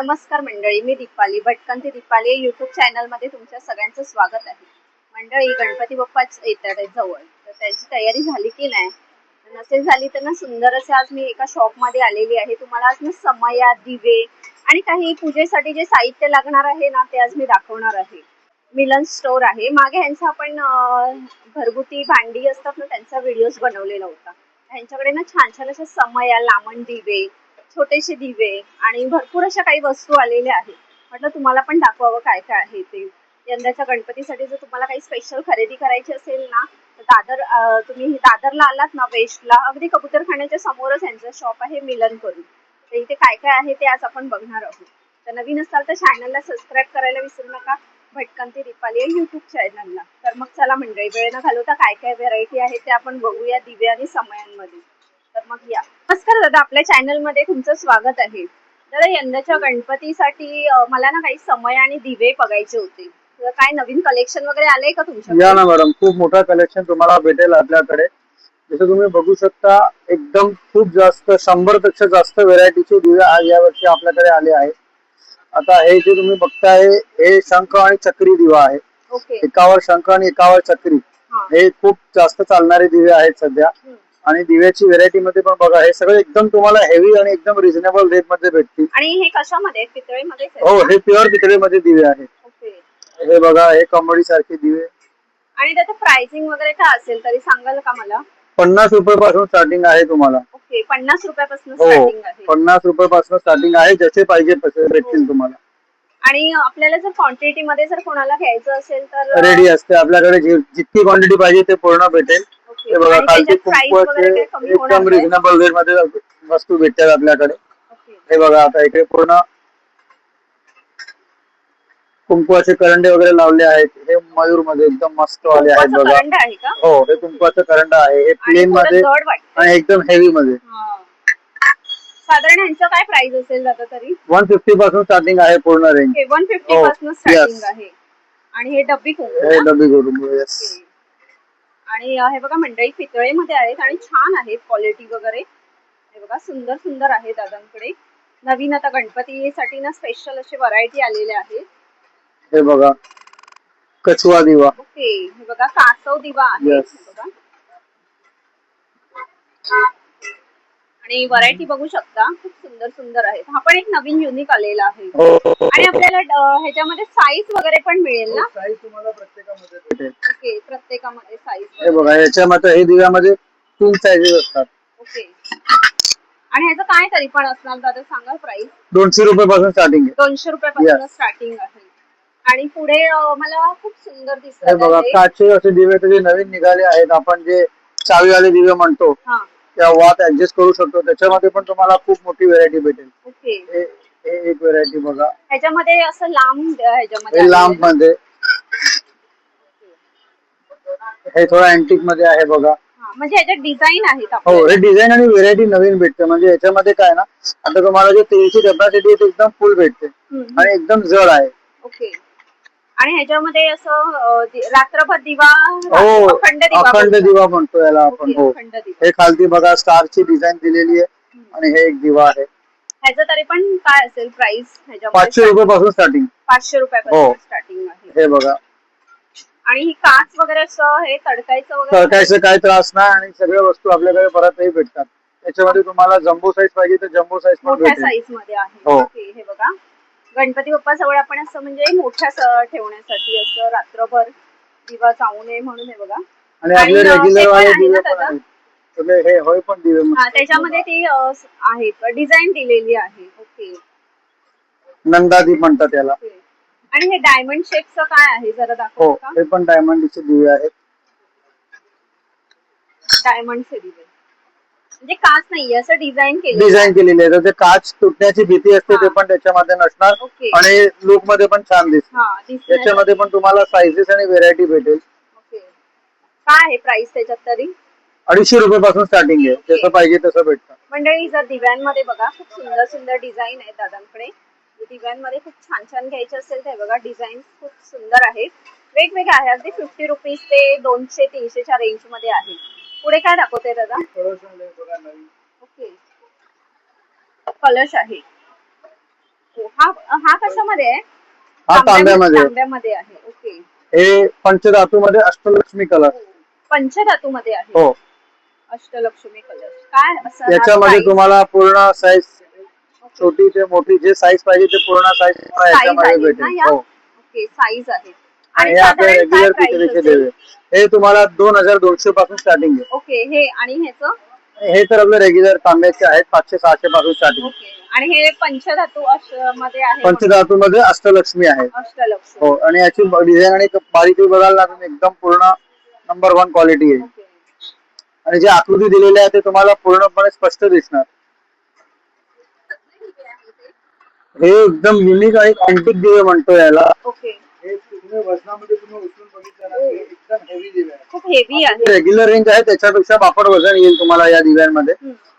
नमस्कार मंडळी, मी दीपाली भटकंती दीपाली युट्यूब चॅनल मध्ये तुमच्या सगळ्यांचं स्वागत आहे. मंडळी, गणपती बाप्पाच येतात आहे जवळ, तर त्याची तयारी झाली की नाही? नसेल झाली तर ना, सुंदर असे आज मी एका शॉप मध्ये आलेली आहे. तुम्हाला आज मी समया, दिवे आणि काही पूजेसाठी जे साहित्य लागणार आहे ना, ते आज मी दाखवणार आहे. मिलन स्टोर आहे. मागे ह्यांचा आपण घरगुती भांडी असतात ना, त्यांचा व्हिडिओज बनवलेला होता. ह्यांच्याकडे ना छान छान अशा समया, लामण दिवे, छोटेसे दिवे आणि भरपूर अशा काही वस्तू आलेल्या आहेत. म्हटलं तुम्हाला पण दाखवावं काय काय आहे ते. यंदाच्या गणपतीसाठी जर तुम्हाला काही स्पेशल खरेदी करायची असेल ना, तर तुम्ही दादरला आलात ना, वेस्टला अगदी कबूतरखान्याच्या समोरच यांचं शॉप आहे मिलन करून. तर इथे काय काय आहे ते आज आपण बघणार आहोत. तर नवीन असाल तर चॅनलला सबस्क्राईब करायला विसरू नका. भटकंती दीपाली युट्यूब चॅनलला. तर मग चला मंडळी, वेळ न घालवता काय काय व्हेरायटी आहे ते आपण बघूया दिवे आणि समयांमध्ये. तर मग या. नमस्कार दादा, आपल्या चॅनल मध्ये तुमचं स्वागत आहे. दादा, यंदाच्या गणपतीसाठी मला ना काही समय आणि दिवे बघायचे होते. तर काय नवीन कलेक्शन वगैरे आलंय का तुमच्याकडे? या ना मॅडम, खूप मोठा कलेक्शन तुम्हाला भेटेल आपल्याकडे. जसं तुम्ही बघू शकता, एकदम खूप जास्त 100 पेक्षा जास्त व्हेरायटीचे दिवे आज यावर्षी आपल्याकडे आले आहेत. आता हे जे तुम्ही बघताय, हे शंख आणि चक्री दिवा आहे. ओके. एकावर शंख आणि एकावर चक्री. हे खूप जास्त चालणारे दिवे आहेत सध्या. आणि दिव्याची व्हेरायटी मध्ये पण बघा, हे सगळे एकदम तुम्हाला हेवी आणि एकदम रिझनेबल रेट मध्ये भेटतील. आणि हे कशामध्ये? पितळेमध्ये? हो, हे प्युअर पितळेमध्ये दिवे आहेत. ओके. हे बघा, हे कमळी सारखे दिवे. आणि त्याचं प्राइसिंग वगैरे काय असेल तरी सांगाल का मला? 50 रुपयापासून स्टार्टिंग आहे तुम्हाला. ओके, 50 रुपयापासून हो, स्टार्टिंग आहे. 50 रुपयापासून स्टार्टिंग आहे. जसे पाहिजे तसे भेटतील तुम्हाला. आणि आपल्याला जर क्वांटिटी मध्ये जर कोणाला घ्यायचं असेल तर रेडी असते आपल्याकडे. जितकी क्वांटिटी पाहिजे ते पूर्ण भेटेल. हे बघा, खालती कुंकवाचे एकदम रिझनेबल रेट मध्ये वस्तू भेटतात आपल्याकडे. हे बघा, आता इकडे पूर्ण कुंकवाचे करंडे वगैरे लावले आहेत. हे मयूर मध्ये एकदम मस्त वाले आहेत बघा. हो, हे कुंकवाचं करंड आहे. हे प्लेन मध्ये आणि एकदम हेवी मध्ये. साधारण ह्यांचं काय प्राइस असेल दादा तरी? 150 पासून स्टार्टिंग आहे पूर्ण रेंज. 150 पासून स्टार्टिंग आहे. आणि हे डब्बी कुंकू. हे डब्बी कुंकू, येस. आणि हे बघा मंडळी, पितळेमध्ये आहेत आणि छान आहेत क्वालिटी वगैरे. हे बघा, सुंदर सुंदर आहे दादांकडे. नवीन आता गणपतीसाठी ना स्पेशल असे व्हरायटी आलेले आहेत. हे बघा, कछवा दिवा. ओके. हे बघा, कासव दिवा आहे. बघा, आणि व्हरायटी बघू शकता, खूप सुंदर सुंदर आहेत. हा पण एक नवीन युनिक आलेला आहे. आणि आपल्याला ह्याच्यामध्ये साईज वगैरे पण मिळेल ना? साईज तुम्हाला प्रत्येकामध्ये भेटेल. ओके, प्रत्येकामध्ये साईज. हे बघा, याच्यामध्ये हे दिव्यामध्ये 3 साईजेस असतात. ओके. आणि ह्याचं काय तरी पण असणार दादा, सांगा प्राइस? 200 रुपयापासून स्टार्टिंग आहे. 200 रुपयापासून स्टार्टिंग आहे. आणि पुढे मला खूप सुंदर दिसतात. हे बघा, काचेचे असे दिवे जे नवीन निघाले आहेत. आपण जे चावीवाले दिवे म्हणतो, त्या वात ऍडजस्ट करू शकतो. त्याच्यामध्ये पण तुम्हाला खूप मोठी व्हेरायटी भेटेल. ओके. हे एक व्हेरायटी बघा. ह्याच्यामध्ये असं लांब, ह्याच्यामध्ये हे लांब मध्ये, हे थोडं अँटिक मध्ये आहे बघा. म्हणजे ह्याच्यात डिझाईन आहेत. हो, हे डिझाईन आणि व्हेरायटी नवीन भेटते. म्हणजे याच्यामध्ये काय ना, आता तुम्हाला जे तेलची कॅपॅसिटी आहे एकदम फुल भेटते आणि एकदम जड आहे. ओके. आणि ह्याच्यामध्ये असं रात्रभर दिवा. हो, अखंड दिवा म्हणतो याला आपण. हो, हे खालती बघा, स्टारची डिझाईन दिलेली आहे. आणि हे एक दिवा आहे. ह्याचं तरी पण काय असेल प्राइस? 500 रुपयापासून स्टार्टिंग. 500 रुपयापासून स्टार्टिंग आहे. हे बघा. आणि ही काच वगैरे असं हे तडकायचं काय त्रास नाही. आणि सगळ्या वस्तू आपल्याकडे परतही भेटतात. त्याच्यामध्ये तुम्हाला जम्बो साईज पाहिजे तर जम्बो साईज पण भेटेल. मोठ्या साईज मध्ये आहे. ओके. हे बघा, गणपती बाप्पा जवळ आपण असं म्हणजे मोठ्या ठेवण्यासाठी असं रात्रभर दिवा जाऊ नये म्हणून. हे बघा. आणि आपले रेग्युलर वाले दिवे पण आहेत. हे होय पण दिवे त्याच्यामध्ये ती आहे डिझाईन दिलेली आहे. ओके. नंदादीप म्हणतात त्याला. आणि हे डायमंड शेपचं काय आहे जरा दाखवू का? हे पण डायमंडचे दिवे आहेत. डायमंडचे दिवे म्हणजे काच नाहीये, असं डिझाईन केलेले आहे. ते काच तुटण्याची भीती असते, ते पण त्याच्यामध्ये नसणार. आणि लुक मध्ये पण छान दिसते. त्याच्यामध्ये पण तुम्हाला साईजेस आणि व्हेरायटी भेटेल. ओके. काय आहे प्राइस त्याच्यात तरी? 250 रुपयापासून स्टार्टिंग आहे. जसं पाहिजे तसं भेटतं. मंडळी, जर दिव्यांमध्ये बघा, खूप सुंदर सुंदर डिझाईन आहे दादांकडे. दिव्यांमध्ये खूप छान छान घ्यायचे असेल तर बघा, डिझाईन खूप सुंदर आहेत. वेगवेगळे आहे. अगदी 50 रुपीज ते 200-300च्या रेंज मध्ये आहे. पुढे काय दाखवते दादा? ओके. कलश आहे. हा हा कशामध्ये आहे? हा तांब्यामध्ये. तांब्यामध्ये आहे. ओके. हे पंचधातूमध्ये अष्टलक्ष्मी कलश. पंचधातूमध्ये आहे. हो. अष्टलक्ष्मी कलश. काय असं याच्यामध्ये तुम्हाला पूर्ण साईज, छोटी ते मोठी जे साईज पाहिजे ते पूर्ण साईज साईज याच्यामध्ये आहे ना भेटेल. या? हो. ओके, साईज आहे. आणि आणि हे आपले साधारण काय रेग्युलर प्राइस पितळेचे असेल? दिवे. हे तुम्हाला 2200 पासून स्टार्टिंग आहे. ओके. हे आणि ह्याचं? हे तर आपले रेग्युलर तांब्याचे आहेत, 500-600 पासून स्टार्टिंग. ओके. आणि हे पंचधातू मध्ये आहे? पंचधातूमध्ये अष्टलक्ष्मी आहे. अष्टलक्ष्मी. हो. आणि याची डिझाईन आणि बारीकी बघायला लागून एकदम पूर्ण नंबर 1 क्वालिटी आहे. ओके. आणि जे आकृती दिलेली आहे ते तुम्हाला पूर्णपणे स्पष्ट दिसणार. हे एकदम युनिक आणि अँटिक दिवे म्हणतो याला. ओके. हे तुम्ही वजनामध्ये तुम्ही उचलून बघितलं ना, हे एकदम हेवी दिवे आहे. खूप हेवी आहे. रेग्युलर रेंज आहे त्याच्यापेक्षा बापड वजन येईल तुम्हाला या दिव्यांमध्ये.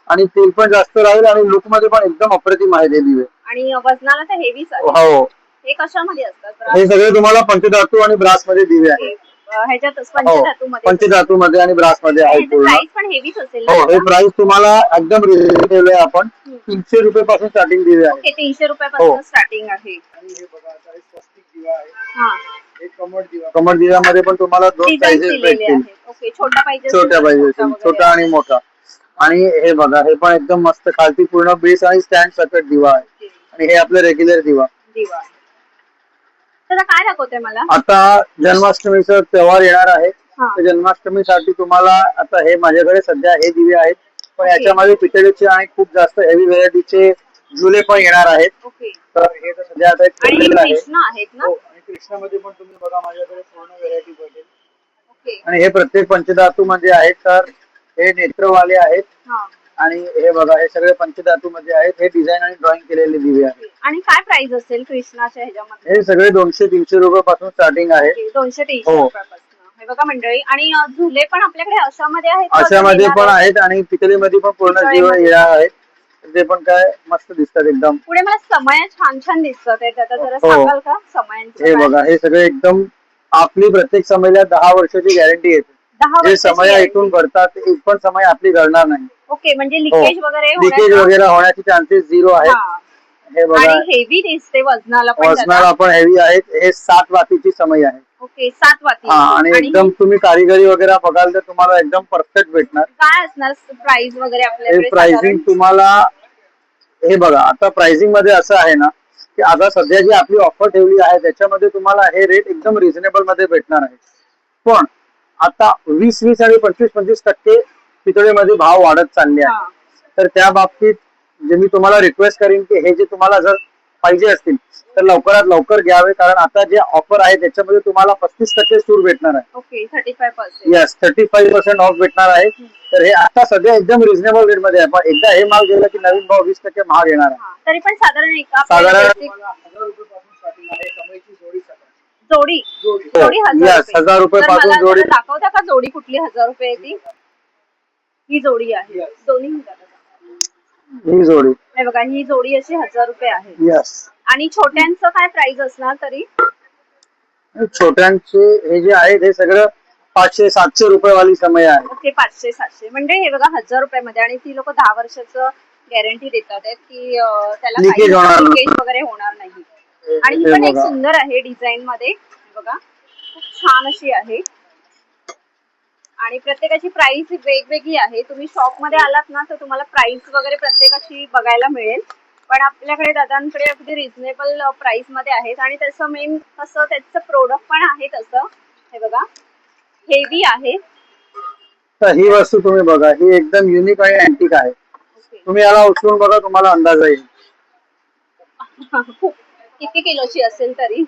आणि तेल पण जास्त राहील आणि लुक मध्ये पण एकदम अप्रतिम आहे ते दिवे. आणि वजनाला तर हेवीच आहे. हो. हे कशामध्ये असतात? हे सगळे तुम्हाला पंचधातू आणि ब्रास मध्ये दिवे आहेत. ह्याच्यातच पंचधातूमध्ये? पंचधातूमध्ये आणि ब्रास मध्ये आहे पूर्ण. प्राइस पण हेवीच असेल ना? हो. हे प्राइस तुम्हाला एकदम रिजनेबल आहे. आपण 300 रुपये पासून स्टार्टिंग दिवे आहे. ओके. 300 रुपयापासून स्टार्टिंग आहे. आणि हे बघा आता हे स्वस्तिक दिवा आहे. हा. हे कमळ दिवा. कमळ दिव्यामध्ये पण तुम्हाला 2 साइजेस भेटतील. ओके. छोटा पाहिजे छोटा आणि मोठा. आणि हे बघा हे पण एकदम मस्त खालती पूर्ण बेस आणि स्टँड सकट दिवा आहे. आणि हे आपलं रेग्युलर दिवा. तर काय दाखवते मला? आता जन्माष्टमीचा त्योहार येणार आहे. तर जन्माष्टमीसाठी तुम्हाला आता हे माझ्याकडे सध्या हे दिवे आहेत. पण याच्यामध्ये पितळेचे आणि खूप जास्त हेवी व्हेरायटीचे झुले पण येणार आहेत. तर हे तर सध्या आता एक कृष्ण आहेत ना? हो. आणि कृष्णामध्ये पण तुम्ही बघा माझ्याकडे पूर्ण व्हेरायटी भेटेल. आणि हे प्रत्येक पंचधातू मध्ये आहेत. तर हे नेत्रवाले आहेत. आणि हे बघा हे सगळे पंचधातू मध्ये आहेत. हे डिझाईन आणि ड्रॉइंग केलेले दिवे आहेत. आणि काय प्राइस असेल कृष्णाच्या ह्याच्यामध्ये? हे सगळे 200-300 रुपये पासून स्टार्टिंग आहे. 200-300 रुपयापासून. हे बघा मंडळी. आणि झुले पण आपल्याकडे अशामध्ये आहेत? अशामध्ये पण आहेत आणि पितळीमध्ये पण पूर्ण दिवे आहेत. ते पण काय मस्त दिसतात एकदम. पुढे मला समय छान छान दिसतात. त्याचा जरा सांगाल का समयांचं? हे बघा हे सगळे एकदम आपली प्रत्येक समयला 10 वर्षाची गॅरंटी येते. जे समय इथून भरतात एक पण समय आपली घडणार नाही. ओके. म्हणजे लिकेज वगैरे होण्याचे चान्सेस 0 आहेत. हे बघा हेवी दिसते वजनाला पण हेवी आहेत. हे 7 वातीची समय आहे. ओके. 7 वाती. आणि एकदम तुम्ही कारिगिरी वगैरे बघाल तर तुम्हाला एकदम परफेक्ट भेटणार. काय असणार प्राइस वगैरे आपल्याकडे? प्राइसिंग तुम्हाला हे बघा आता प्राइसिंग मध्ये असं आहे ना की आता सध्या जी आपली ऑफर ठेवली आहे त्याच्यामध्ये तुम्हाला हे रेट एकदम रिझनेबल मध्ये भेटणार आहे. पण आता 20-20 आणि 25-25% पितळेमध्ये भाव वाढत चालले आहे. तर त्या बाबतीत जे मी तुम्हाला रिक्वेस्ट करीन की हे जे तुम्हाला जर पाहिजे असतील तर लवकरात लवकर घ्यावे. कारण आता जे ऑफर आहे त्याच्यामध्ये तुम्हाला 35% सूट भेटणार आहे. ओके. 35%. यस 35% ऑफ भेटणार आहे. तर हे आता सध्या एकदम रिझनेबल रेट मध्ये आहे. पण एकदा हे माल गेला की नवीन भाव 20% महाग येणार आहे. तरी पण साधारण 1000 रुपये पासून स्टार्टिंग आहे. समईची जोडी जोडी 1000 रुपये पासून जोडी. दाखवता का जोडी कुठली 1000 रुपये ती? ही जोडी आहे. ही जोडी हे बघा ही जोडी अशी 1000 रुपये आहे. यस. आणि छोट्यांचं काय प्राइस असणार तरी? छोट्यांचे हे जे आहेत हे सगळं 500-700 रुपये वाली समय आहे. ओके. 500-700 म्हणजे हे बघा 1000 रुपयामध्ये. आणि ती लोक 10 वर्षाचं गॅरंटी देतात की त्याला लिकेज वगैरे होणार नाही. आणि ही पण एक सुंदर आहे डिझाईन मध्ये. बघा खूप छान अशी आहे. आणि प्रत्येकाची प्राइस वेगवेगळी आहे. तुम्ही शॉप मध्ये आलात ना तर तुम्हाला प्राइस वगैरे प्रत्येकाची बघायला मिळेल. पण आपल्याकडे दादांकडे अगदी रिझनेबल प्राइस मध्ये आहेत. आणि त्याचं मेन कसं त्याचं प्रोडक्ट पण आहे तसं. हे बघा हेवी आहे. तर ही वस्तू तुम्ही बघा ही एकदम युनिक आणि अँटिक आहे. तुम्ही याला उचलून बघा तुम्हाला अंदाज येईल. किती किलोची असेल तरी?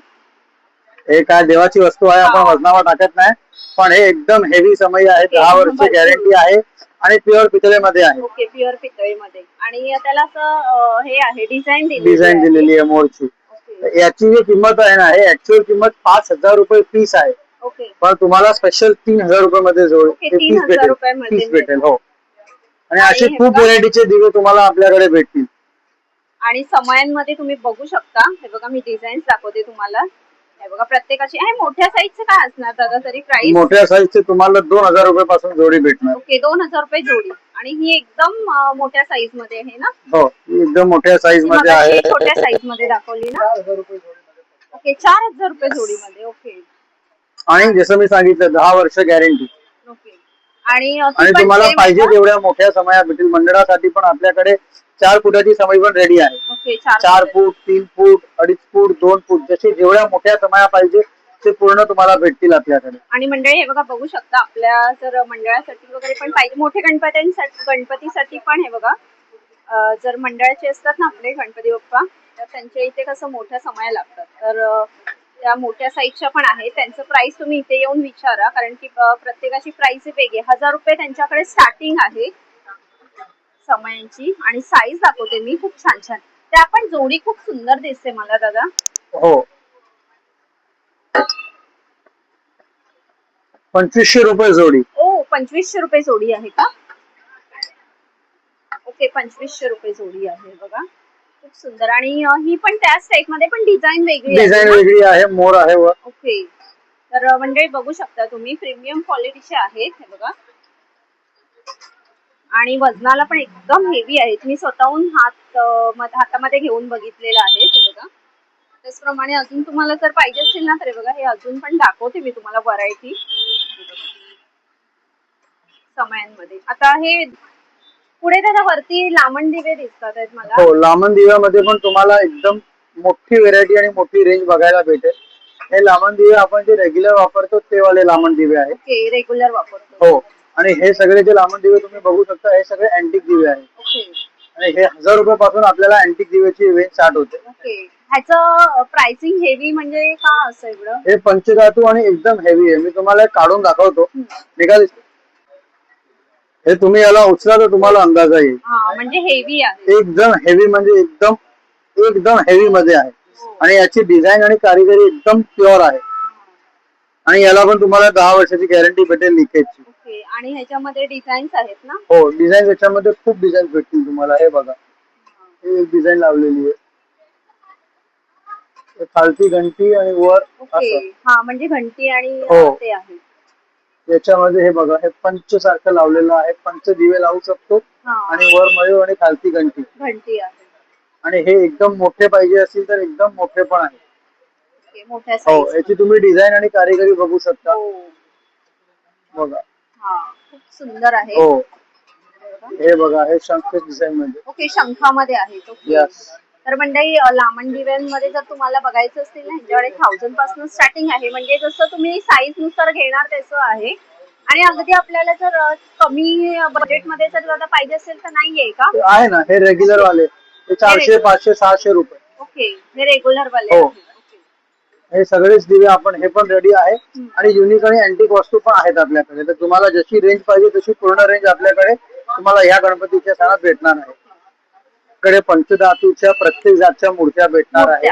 हे काय देवाची वस्तू आहे. आपण वजनावर टाकत नाही. पण हे एकदम हेवी समय आहे. 10 वर्ष गॅरंटी आहे. आणि प्युअर पितळेमध्ये आहे. ओके. प्युअर पितळेमध्ये. आणि त्याला असं हे आहे डिझाईन दिलेली आहे मोरची. याची जी किंमत आहे ना हे ऍक्च्युअल किंमत 5000 रुपये पीस आहे. ओके. पण तुम्हाला स्पेशल 3000 रुपये मध्ये पीस भेटेल. हो. आणि अशी खूप व्हेरायटीचे दिवे तुम्हाला आपल्याकडे भेटतील. आणि समयांमध्ये तुम्ही बघू शकता. हे बघा मी डिझाईन दाखवते तुम्हाला. हे बघा प्रत्येकाची. आणि मोठ्या साईजचे काय असणार दादा तरी प्राइस? मोठ्या साईजचे तुम्हाला 2000 रुपये पासून जोडी भेटणार. ओके. 2000 रुपये जोडी. आणि ही एकदम मोठ्या साईज मध्ये आहे ना? हो, ही एकदम मोठ्या साईज ती मध्ये मगाशी आहे. छोट्या साईज मध्ये दाखवली ना? 4,000 रुपये जोडीमध्ये. ओके, 4,000 रुपये जोडीमध्ये. ओके आणि जसं मी सांगितलं 10 वर्ष गॅरंटी. ओके. आणि ती आणि पण तुम्हाला सेम आहे पाहिजे का? तेवढ्या मोठ्या समया भेटेल. मंडळासाठी पण आपल्याकडे 4 फुटाची समई पण रेडी आहे. ओके, 4 फूट, 3 फूट, 2.5 फूट, 2 फूट, जसे जेवढ्या मोठ्या समया पाहिजे ते पूर्ण तुम्हाला भेटतील आपल्याकडे. आणि मंडळी हे बघा, बघू शकता आपल्या जर मंडळासाठी वगैरे पण पाहिजे, मोठे गणपतीसाठी पण हे बघा, जर मंडळाचे असतात ना आपले गणपती बाप्पा, तर त्यांच्या इथे कसं मोठ्या समया लागतात, तर त्या मोठ्या साईजच्या पण आहेत. त्यांचं प्राइस तुम्ही इथे येऊन विचारा, कारण की प्रत्येकाची प्राइस वेगळी. 1,000 रुपये त्यांच्याकडे स्टार्टिंग आहे समयांची. आणि साईज दाखवते मी, खूप छान छान. त्या पण जोडी खूप सुंदर दिसते मला दादा. हो, 2,500 रुपये जोडी. ओ, 2,500 रुपये जोडी आहे का? ओके, 2,500 रुपये जोडी आहे बघा, खूप सुंदर. आणि ही पण त्याच टाइप मध्ये, पण डिझाईन वेगळी आहे डिझाईन ना? वेगळी आहे, मोर आहे वर. ओके, तर म्हणजे बघू शकता तुम्ही, प्रीमियम क्वालिटीचे आहेत हे बघा. आणि वजनाला पण एकदम हेवी आहेत. मी स्वतःहून हातामध्ये घेऊन बघितलेलं आहे हे बघा. त्याचप्रमाणे अजून तुम्हाला जर पाहिजे असेल ना, तर बघा हे अजून पण दाखवते मी तुम्हाला व्हरायटी समयांमध्ये. आता हे पुढे त्याच्या वरती लांबण दिवे दिसतात आहेत मला. हो, लांबण दिव्यामध्ये पण तुम्हाला एकदम मोठी व्हेरायटी आणि मोठी रेंज बघायला भेटेल. हे लांबण दिवे आपण जे रेग्युलर वापरतो ते वाले लांबण दिवे आहेत. ओके, रेग्युलर वापरतो. हो, आणि हे सगळे जे लांबण दिवे तुम्ही बघू शकता, हे सगळे अँटिक दिवे आहेत. ओके आणि हे 1,000 रुपयापासून आपल्याला अँटिक दिव्याची रेंज स्टार्ट होते. ओके. ह्याचं प्राइसिंग हेवी म्हणजे का असं एवढं? हे पंचधातू आणि एकदम हेवी आहे. मी तुम्हाला एक काढून दाखवतो. निघाल, हे तुम्ही याला उचला तर तुम्हाला अंदाजा येईल. हा, म्हणजे हेवी आहे. एकदम हेवी म्हणजे एकदम एकदम हेवी मध्ये आहे. आणि याची डिझाईन आणि कारिगिरी एकदम प्युअर आहे. आणि याला पण तुम्हाला 10 वर्षाची गॅरंटी भेटेल लिकेजची. ओके. आणि ह्याच्यामध्ये डिझाईन्स आहेत ना? हो, डिझाईन याच्यामध्ये खूप डिझाईन भेटतील तुम्हाला. हे बघा, ही एक डिझाईन लावलेली आहे. खालती घंटी आणि वर ओके, असं. हा, म्हणजे घंटी आणि हो. ते आहे. याच्यामध्ये हे बघा, हे पंच सारखं लावलेलं आहे. पंच दिवे लावू शकतो. हा, आणि वर मयूर आणि खालती घंटी. घंटी आहे. आणि हे एकदम मोठे पाहिजे असतील तर एकदम मोठे पण आहे. ओके, मोठ्या हो, साईज. याची तुम्ही डिझाईन आणि कारिगिरी बघू शकता. हो, बघा. हा, खूप सुंदर आहे. हो, हे बघा, हे शंख डिझाईन मध्ये. ओके, शंखामध्ये आहे. ओके. यस. तर मंडळी, लांबण दिव्यांमध्ये जर तुम्हाला बघायचं असतील ना, ह्यांच्याकडे 1,000 पासून स्टार्टिंग आहे. म्हणजे जसं तुम्ही साईज नुसार घेणार तसं आहे. आणि अगदी आपल्याला जर कमी बजेटमध्ये जर दादा पाहिजे असेल तर नाहीये का? आहे ना, हे रेग्युलर वाले. हे 400, 500, 600 रुपये. ओके, हे रेग्युलर वाले हो. आहेत. ओके. हे सगळेच दिवे आपण, हे पण रेडी आहे. आणि युनिक आणि अँटिक वस्तू पण आहेत आपल्याकडे. तर तुम्हाला जशी रेंज पाहिजे तशी पूर्ण रेंज आपल्याकडे तुम्हाला या गणपतीच्या सणात भेटणार आहे. कडे पंचधातूच्या प्रत्येक जातच्या मूर्त्या भेटणार आहेत.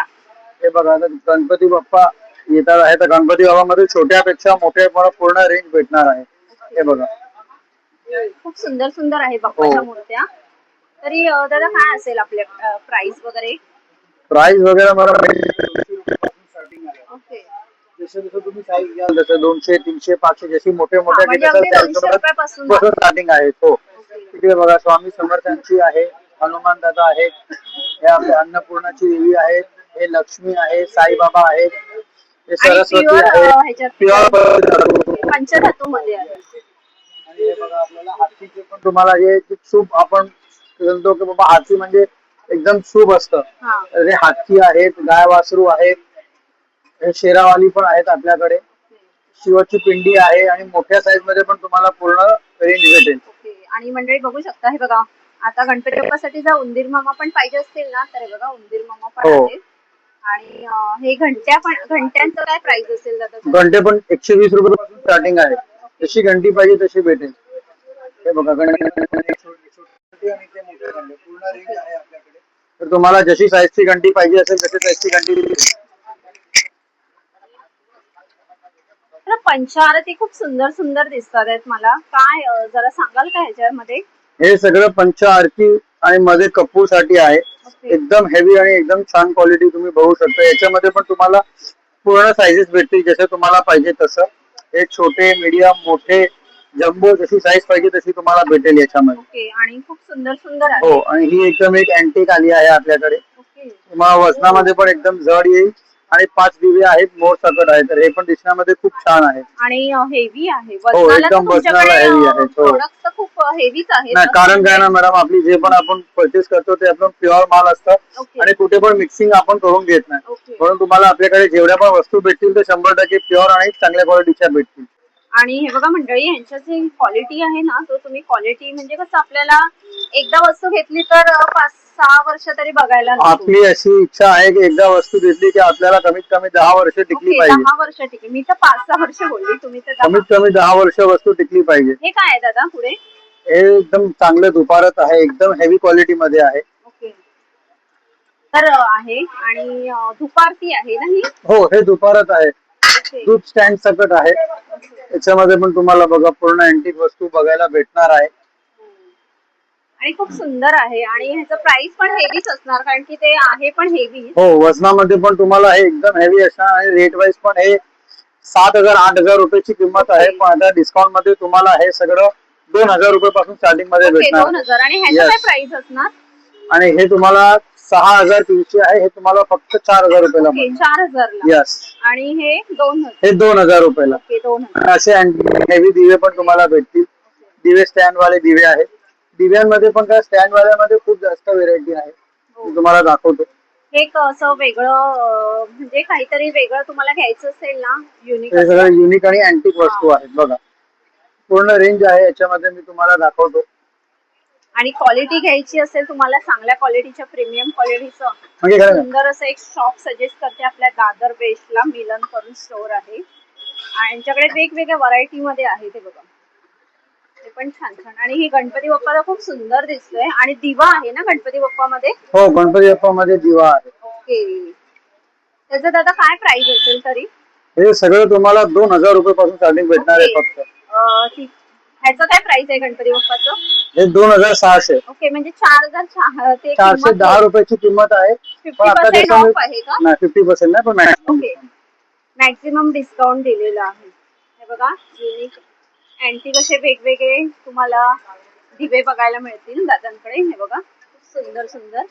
हे बघा, गणपती बाप्पा येतात आहे, तर गणपती बाप्पामध्ये छोट्यापेक्षा मोठे पूर्ण रेंज भेटणार आहे. हे बघा, खूप सुंदर सुंदर आहे बाप्पाच्या हो. मूर्त्या. तरी दादा काय असेल आपल्या प्राइस वगैरे? प्राइस वगैरे मला 200 रुपयापासून स्टार्टिंग आहे. ओके. जसं जसं तुम्ही साईज घ्याल तसं 200, 300, 500 जशी मोठे मोठ्या म्हणजे अगदी 200 रुपयापासून स्टार्टिंग आहे. हो, तिथे बघा, स्वामी समर्थांची आहे, हनुमान दादा आहेत, हे आपल्या अन्नपूर्णाची देवी आहेत, हे लक्ष्मी आहे, साईबाबा आहेत, हे सरस्वती आहे. पंचधातू मध्ये आहे. आणि हे बघा, आपल्याला हातीचे पण तुम्हाला हे शुभ आपण म्हणतो की बाबा हाती म्हणजे एकदम शुभ असतं. हे हाती आहेत, गाय वासरू आहेत, हे शेरावाली पण आहेत आपल्याकडे. शिवाची पिंडी आहे. आणि मोठ्या साईज मध्ये पण तुम्हाला पूर्ण रेंज भेटेल. ओके. आणि मंडळी बघू शकता, हे बघा, आता गणपती बाप्पासाठी जर उंदीर मामा पण पाहिजे असतील ना, तर हे बघा, उंदीर मामा पण आहेत. आणि हे घंट्यांचं काय प्राइस असेल दादा? घंटे पण 120 रुपयापासून स्टार्टिंग आहे. जशी घंटी पाहिजे तशी भेटेल. हे बघा, पूर्ण रेंज आहे आपल्याकडे. तर तुम्हाला जशी साईजची घंटी पाहिजे असेल तशी साईजची घंटी. पंचआरती खूप सुंदर सुंदर दिसतात आहेत मला. काय जरा सांगाल का ह्याच्यामध्ये? हे सगळं पंचआरती आणि मध्ये कपूर साठी आहे. एकदम हेवी आणि एकदम छान क्वालिटी तुम्ही बघू शकता. याच्यामध्ये पण तुम्हाला पूर्ण साईजेस भेटतील, जसे तुम्हाला पाहिजे तसं. हे छोटे, मीडियम, मोठे जम्बो जशी साईज पाहिजे तशी तुम्हाला भेटेल याच्यामध्ये. ओके, आणि खूप सुंदर सुंदर हो, आहे. आणि ही एकदम एक अँटिक आली आहे आपल्याकडे. ओके. तुम्हाला वजनामध्ये पण एकदम जड येईल आणि 5 दिवे आहेत, मोर सकट आहे, तर हे पण दिसण्यामध्ये खूप छान आहे. आणि हेवी आहे हो, वजनाला, तर एकदम वजनाला तुमच्याकडे हेवी आहे. हो, प्रोडक्ट तर खूप हेवीच आहेत नाही असं कारण काय म्हणजे. ना मॅडम, आपली जे पण आपण परचेस करतो ते आपण प्युअर माल असतं ओके. आणि कुठे पण मिक्सिंग आपण करून घेत नाही. ओके. म्हणून तुम्हाला आपल्याकडे जेवढ्या पण वस्तू भेटतील ते 100% प्युअर आणि चांगल्या क्वालिटीच्या भेटतील. आणि हे बघा मंडळी, यांच्या जी क्वालिटी आहे ना, तो तुम्ही क्वालिटी म्हणजे कसं, आपल्याला एकदा वस्तू घेतली तर 5-6 वर्ष तरी बघायला नको. आपली अशी इच्छा आहे की एकदा वस्तू घेतली की आपल्याला कमीत कमी 10 वर्ष टिकली ओके, पाहिजे. 10 वर्ष टिकली. मी तर 5-6 वर्ष बोलली, तुम्ही तर 10. कमीत कमी 10 वर्ष वस्तू टिकली पाहिजे. हे काय आहे दादा पुढे? हे एकदम चांगलं दुपारत आहे, एकदम हेवी क्वालिटी मध्ये आहे. ओके. तर आहे आणि दुपारती आहे ना ही? हो, हे दुपारत आहे. ओके. दूध स्टँड सकट आहे. याच्यामध्ये पण तुम्हाला बघा पूर्ण अँटिक वस्तू बघायला भेटणार आहे. आणि खूप सुंदर आहे, आणि ह्याचं प्राइस पण हेवीच असणार कारण की ते आहे पण हेवी. हो, वजनामध्ये पण तुम्हाला हे एकदम हेवी असणार आणि रेट वाईज पण हे 7,000-8,000 रुपयाची किंमत आहे. पण आता डिस्काउंट मध्ये तुम्हाला हे सगळं 2,000 रुपयापासून स्टार्टिंग मध्ये ओके, भेटणार. 2000. आणि ह्याचं काय प्राइस असणार? आणि हे तुम्हाला 6,300 आहे, हे तुम्हाला फक्त 4,000 रुपयाला ओके, मिळणार. 4000 ला. यस, आणि हे 2000. हे 2,000 रुपयाला. ओके, 2000. असे हेवी दिवे पण तुम्हाला भेटतील. दिवे स्टँड वाले दिवे आहेत. दिव्यांमध्ये पण काय स्टँड वाल्यामध्ये खूप जास्त व्हेरायटी आहे, मी तुम्हाला दाखवतो. हे असं वेगळं म्हणजे काहीतरी वेगळं तुम्हाला घ्यायचं असेल ना, युनिक हे असं. सगळं युनिक आणि अँटिक वस्तू आहेत बघा. पूर्ण रेंज आहे याच्यामध्ये, मी तुम्हाला दाखवतो. आणि क्वालिटी घ्यायची असेल तुम्हाला चांगल्या क्वालिटीच्या, प्रीमियम क्वालिटीचं, म्हणजे काय ना, सुंदर असं एक शॉप सजेस्ट करते. आपल्या दादर वेस्टला मिलन करून स्टोर आहे, आणि यांच्याकडे वेगवेगळ्या व्हरायटी मध्ये आहे. ते बघा, ते पण छान छान. आणि ही गणपती बाप्पाला खूप सुंदर दिसतोय, आणि दिवा आहे ना गणपती बाप्पा मध्ये? हो, गणपती बाप्पा मध्ये दिवा आहे. ओके. त्याचं दादा काय प्राइस असेल तरी? हे सगळं तुम्हाला 2,000 रुपयापासून स्टार्टिंग भेटणार आहे फक्त. ह्याचं काय प्राइस आहे गणपती बाप्पाचं? हे 2,600. ओके, म्हणजे 4000 ते 410 रुपयाची किंमत आहे. पण आता 50% जसं ऑफ आहे का? नाही, 50% नाही, पण मॅक्सिमम. ओके, मॅक्झिमम डिस्काउंट दिलेलं आहे. हे बघा, युनिक अँटिक असे वेगवेगळे तुम्हाला दिवे बघायला मिळतील दादांकडे. हे बघा, खूप सुंदर सुंदर.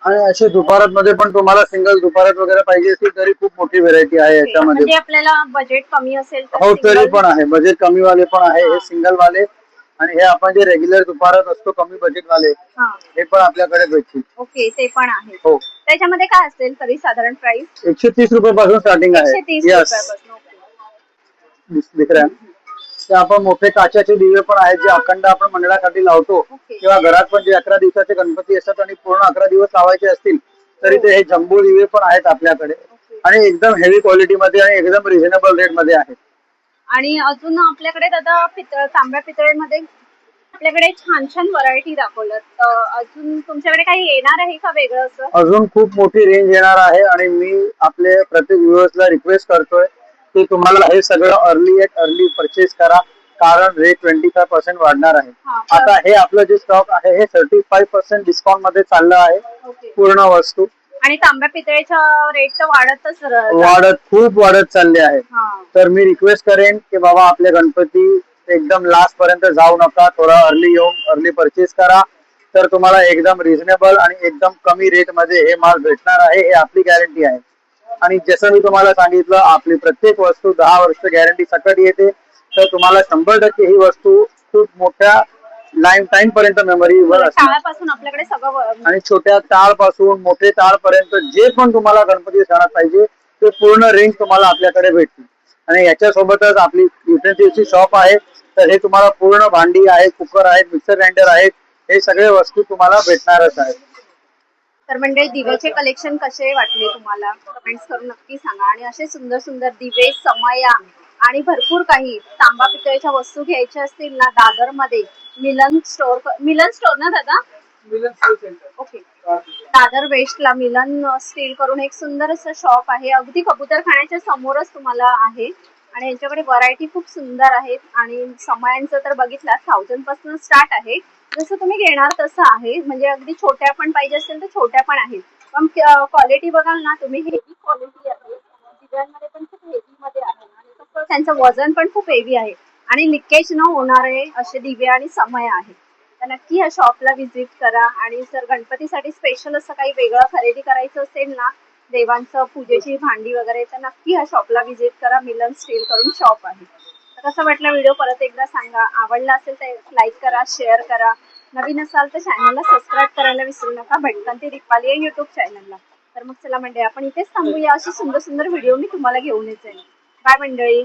आणि असे दुपारात मध्ये पण तुम्हाला सिंगल दुपारात वगैरे पाहिजे असेल तरी खूप मोठी व्हेरायटी आहे याच्यामध्ये. म्हणजे आपल्याला बजेट कमी असेल तर हो, तरी single- पण आहे. बजेट कमी वाले पण आहे, हे सिंगल वाले. आणि हे आपण जे रेग्युलर दुपारात असतो कमी बजेट वाले, हा. हे पण आपल्याकडे भेटतील. ओके, ते पण आहे. हो, त्याच्यामध्ये काय असेल तरी साधारण प्राइस? 130 रुपयापासून स्टार्टिंग आहे. 130 यस, रुपयापासून. ओके. दिख रहा है. ते आपण मोठे काचाचे दिवे पण आहेत, जे अखंड आपण मंडळासाठी लावतो. ओके. किंवा घरात पण जे 11 दिवसाचे गणपती असतात आणि पूर्ण 11 दिवस लावायचे असतील तरी ते हे जम्बो दिवे पण आहेत आपल्याकडे. आणि एकदम हेवी क्वालिटी मध्ये आणि एकदम रिझनेबल रेट मध्ये आहेत. आणि अजून आपल्याकडे दादा तांब्या पितळेमध्ये आपल्याकडे छान छान व्हरायटी दाखवलं. तर अजून तुमच्याकडे काही येणार आहे का वेगळं असं? अजून खूप मोठी रेंज येणार आहे, आणि मी आपले प्रत्येक व्ह्युअर्सला रिक्वेस्ट करतोय की तुम्हाला हे सगळं अर्ली परचेस करा, कारण रेट 25% वाढणार आहे. आता हे आपलं जे स्टॉक आहे हे 35% डिस्काउंट मध्ये चाललं आहे. ओके. पूर्ण वस्तू. आणि तांब्या पितळेच्या रेट तर खूप वाढत चालले आहेत. तर मी रिक्वेस्ट करेन की बाबा आपले गणपती एकदम लास्ट पर्यंत जाऊ नका, थोडा अर्ली येऊन अर्ली परचेस करा, तर तुम्हाला एकदम रिझनेबल आणि एकदम कमी रेट मध्ये हे माल भेटणार आहे, हे आपली गॅरंटी आहे. आणि जसं मी तुम्हाला सांगितलं, आपली प्रत्येक वस्तू 10 वर्ष गॅरंटी सकट येते, तर तुम्हाला 100% ही वस्तू खूप मोठ्या लाईफ टाइम पर्यंत मेमरीवर असणार. टाळापासून आपल्याकडे सगळं, आणि छोट्या टाळ पासून मोठे टाळ पर्यंत जे पण तुम्हाला गणपती सणात पाहिजे ते पूर्ण रेंज तुम्हाला आपल्याकडे भेटतील. आणि याच्यासोबतच आपली युटेन्सिल्सची शॉप आहे, तर हे तुम्हाला पूर्ण भांडी आहेत, कुकर आहेत, मिक्सर ग्राइंडर आहेत, हे सगळे वस्तू तुम्हाला भेटणारच आहेत. तर म्हणजे दिव्याचे कलेक्शन कसे वाटले तुम्हाला कमेंट्स करून नक्की सांगा. आणि असे सुंदर सुंदर दिवे, समया आणि भरपूर काही तांबा पितळेच्या वस्तू घ्यायच्या असतील ना, दादर मध्ये मिलन स्टोर ना दादा? ओके. दादर वेस्टला मिलन स्टील करून एक सुंदर असं शॉप आहे, अगदी कबूतरखान्याच्या समोरच तुम्हाला आहे. आणि यांच्याकडे व्हरायटी खूप सुंदर आहेत. आणि समयांचं तर बघितलं 1000 पासून स्टार्ट आहे, जसं तुम्ही घेणार तसं आहे. म्हणजे अगदी छोट्या पण पाहिजे असेल तर छोट्या पण आहेत, पण क्वालिटी बघाल ना तुम्ही, हेवी क्वालिटी आहे. दिव्यांमध्ये पण खूप हेवी मध्ये आहे आणि कसं त्यांचं वजन पण खूप हेवी आहे आणि लिकेज न होणारे असे दिवे आणि समय आहे. तर नक्की या शॉपला व्हिजिट करा आणि जर गणपतीसाठी स्पेशल असं काही वेगळं खरेदी करायचं असेल ना, देवांचं पूजेची भांडी वगैरे, तर नक्की या शॉपला व्हिजिट करा. मिलन स्टील करून शॉप आहे. तर कसं वाटलं व्हिडिओ परत एकदा सांगा. आवडला असेल तर लाईक करा, शेअर करा. नवीन असाल तर चॅनलला सबस्क्राईब करायला विसरू नका. भटकंती दीपाली या युट्यूब चॅनलला. तर मग चला मंडळी, आपण इथेच थांबूया. अशी सुंदर सुंदर व्हिडिओ मी तुम्हाला घेऊन येते. बाय मंडळी.